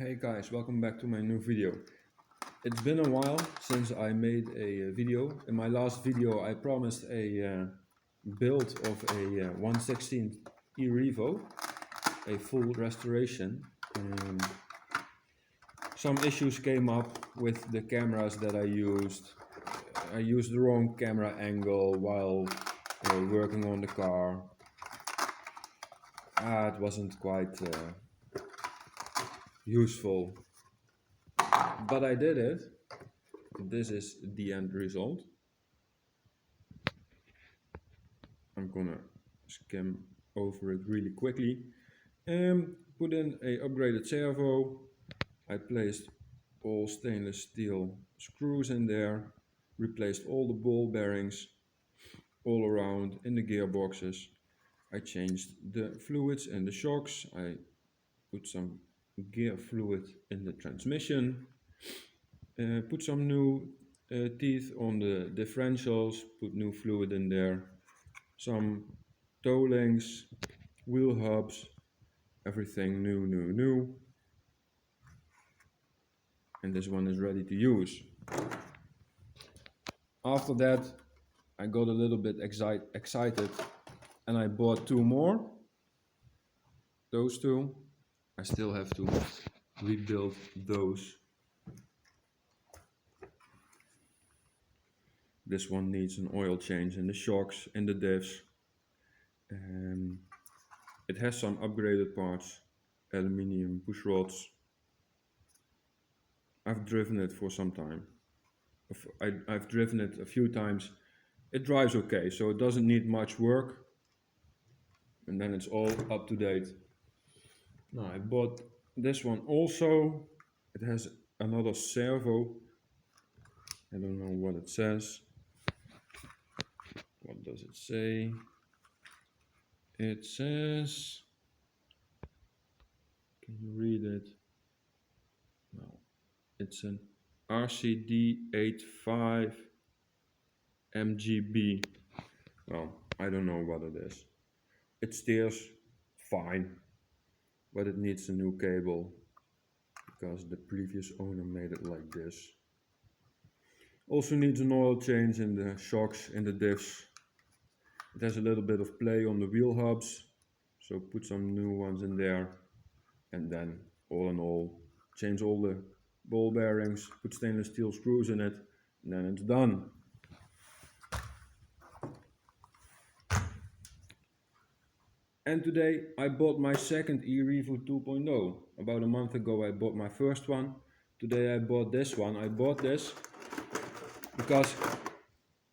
Hey guys, welcome back to my new video. It's been a while since I made a video. In my last video I promised a build of a 1/16 E-revo, a full restoration. Some issues came up with the cameras that I used. I used the wrong camera angle while working on the car. It wasn't quite useful, but I did it. This is the end result. I'm gonna skim over it really quickly. Put in a upgraded servo. I placed all stainless steel screws in there, replaced all the ball bearings all around in the gearboxes. I changed the fluids and the shocks. I put some gear fluid in the transmission. Put some new teeth on the differentials, put new fluid in there, some toe links, wheel hubs, everything new. And this one is ready to use. After that, I got a little bit excited and I bought two more. Those two. I still have to rebuild those. This one needs an oil change in the shocks and the diffs. It has some upgraded parts, aluminium push rods. I've driven it for some time. I've driven it a few times. It drives okay, so it doesn't need much work. And then it's all up to date. Now I bought this one also. It has another servo. I don't know what it says. What does it say? It says, can you read it? No. It's an RCD85 MGB. Well, I don't know what it is. It steers fine, but it needs a new cable because the previous owner made it like this. Also needs an oil change in the shocks and the diffs. It has a little bit of play on the wheel hubs, so put some new ones in there, and then all in all change all the ball bearings, put stainless steel screws in it, and then it's done. And today I bought my second E-revo 2.0. About a month ago I bought my first one. Today I bought this one. I bought this because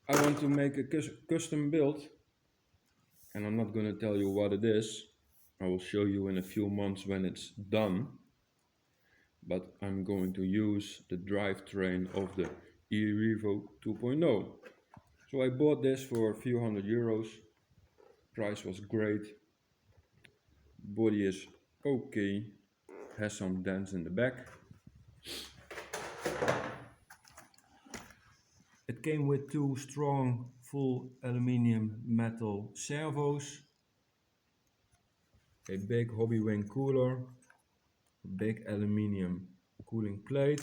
I want to make a custom build, and I'm not going to tell you what it is. I will show you in a few months when it's done. But I'm going to use the drivetrain of the E-revo 2.0. So I bought this for a few €100. Price was great. Body is okay. Has some dents in the back. It came with two strong full aluminium metal servos, a big hobby wing cooler, big aluminium cooling plate,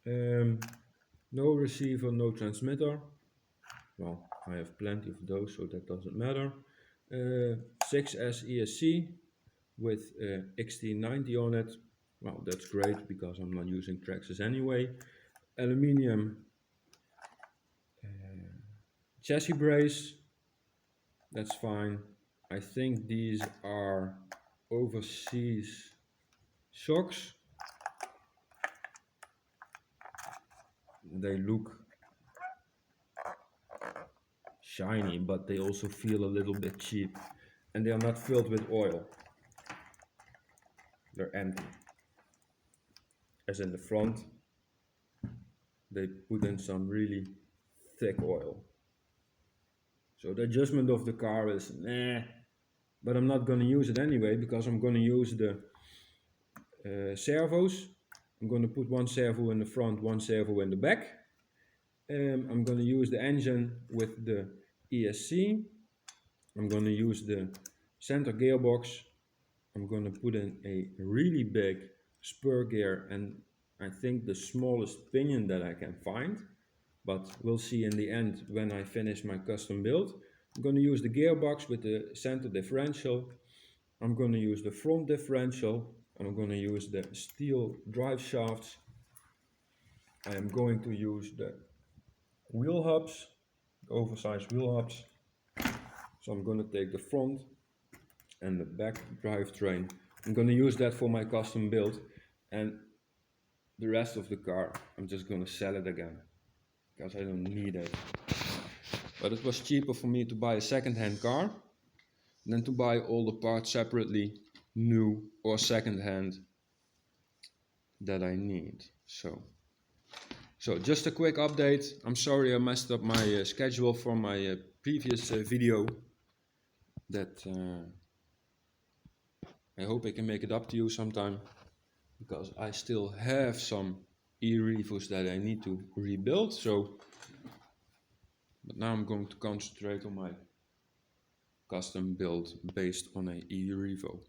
no receiver, no transmitter. Well, I have plenty of those, so that doesn't matter. 6S ESC with XT90 on it. Well, that's great because I'm not using traxxas anyway. Aluminium chassis brace, that's fine. I think these are overseas shocks. They look shiny, but they also feel a little bit cheap, and they are not filled with oil. They're empty. As in the front, they put in some really thick oil. So the adjustment of the car is nah, but I'm not going to use it anyway because I'm going to use the servos. I'm going to put one servo in the front, one servo in the back. I'm going to use the engine with the ESC. I'm going to use the center gearbox. I'm going to put in a really big spur gear and I think the smallest pinion that I can find, but we'll see in the end when I finish my custom build. I'm going to use the gearbox with the center differential. I'm going to use the front differential and I'm going to use the steel drive shafts. I am going to use the wheel hubs, the oversized wheel hubs. So I'm going to take the front and the back drivetrain. I'm going to use that for my custom build, and the rest of the car I'm just going to sell it again because I don't need it. But it was cheaper for me to buy a second-hand car than to buy all the parts separately, new or second-hand, that I need. So just a quick update. I'm sorry I messed up my schedule from my previous video. That I hope I can make it up to you sometime, because I still have some E-revos that I need to rebuild. But now I'm going to concentrate on my custom build based on a E-revo.